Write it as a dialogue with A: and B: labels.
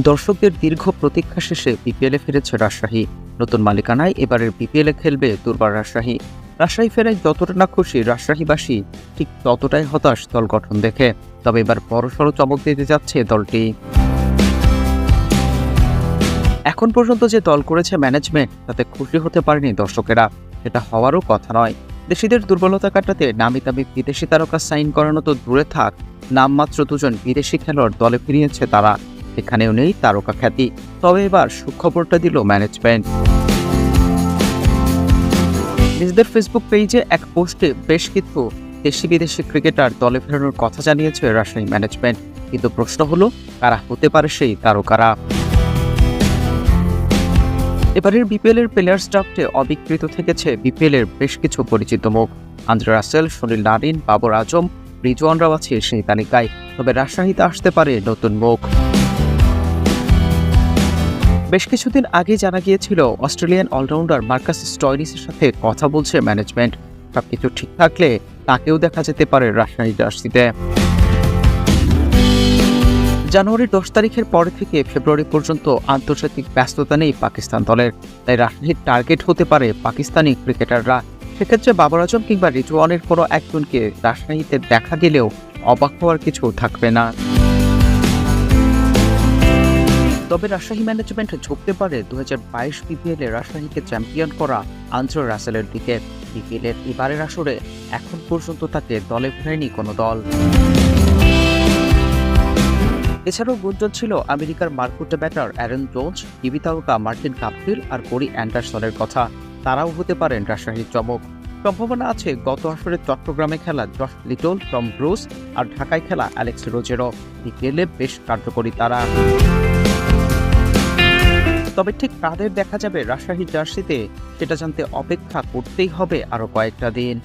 A: দর্শকদের দীর্ঘ প্রতীক্ষা শেষে বিপিএলে ফিরেছে রাজশাহী। নতুন মালিকানায় এবারের বিপিএলে খেলবে দুর্বার রাজশাহী। রাজশাহী ফেরায় যতটা না খুশি রাজশাহীবাসী, ঠিক ততটাই হতাশ দল গঠন দেখে। তবে এবার বড়সড় চমক দিতে যাচ্ছে দলটি। এখন পর্যন্ত যে দল করেছে ম্যানেজমেন্ট, তাতে খুশি হতে পারেনি দর্শকেরা। এটা হওয়ারও কথা নয়। দেশিদের দুর্বলতা কাটাতে নামি দামি বিদেশি তারকা সাইন করানো তো দূরে থাক, নামমাত্র দুজন বিদেশি খেলোয়াড় দলে ফিরিয়েছে তারা। এখানেও নেই তারকা খ্যাতি। তবে এবার সুখবরটা দিল ম্যানেজমেন্ট। নিজেদের ফেসবুক পেজে এক পোস্টে বেশ কিছু দেশি বিদেশি ক্রিকেটার দলে ফেরানোর কথা জানিয়েছে রাজশাহী ম্যানেজমেন্ট। কিন্তু প্রশ্ন হলো, কারা হতে পারে সেই তারকারা? এবারের বিপিএল এর প্লেয়ার্স ড্রাফটে অবিকৃত থেকেছে বিপিএল এর বেশ কিছু পরিচিত মুখ। Andre Russell, Sunil Narine, Babar Azam, রিজওয়ানরাও আছে সেই তালিকায়। তবে রাজশাহীতে আসতে পারে নতুন মুখ। বেশ কিছুদিন আগে জানা গিয়েছিল অস্ট্রেলিয়ান অলরাউন্ডার মার্কাস স্টয়নিসের সাথে কথা বলছে ম্যানেজমেন্ট। সবকিছু ঠিক থাকলে তাকেও দেখা যেতে পারে রাজশাহী জার্সিতে। জানুয়ারির 10 তারিখের পর থেকে ফেব্রুয়ারি পর্যন্ত আন্তর্জাতিক ব্যস্ততা নেই পাকিস্তান দলের। তাই রাজশাহীর টার্গেট হতে পারে পাকিস্তানি ক্রিকেটাররা। সেক্ষেত্রে বাবর আজম কিংবা রিজওয়ানের কোনো একজনকে রাজশাহীতে দেখা গেলেও অবাক হওয়ার কিছু থাকবে না। তবে রাজশাহী ম্যানেজমেন্ট ঝুঁকতে পারে 2022 বিপিএলে রাজশাহীকে চ্যাম্পিয়ন করা আন্দ্রে রাসেলের দিকে। বিপিএলের এবারের আসরে এখন পর্যন্ত তাকে দলে ফেরেনি কোনো দল। এছাড়াও গুঞ্জন ছিল আমেরিকার মার্কুটে ব্যাটার অ্যারন জোন্স, টিভি তারকা মার্টিন কাপফিল আর কোরি অ্যান্ডারসনের কথা। তারাও হতে পারেন রাজশাহীর চমক। সম্ভাবনা আছে গত আসরে চট্টগ্রামে খেলা জশ লিটল, টম ব্রুস আর ঢাকায় খেলা অ্যালেক্স রোজেরও। বিপিএলে বেশ কার্যকরী তারা। তবে ঠিক কাদের দেখা যাবে রাজশাহী জার্সিতে, সেটা জানতে অপেক্ষা করতেই হবে আরও কয়েকটা দিন।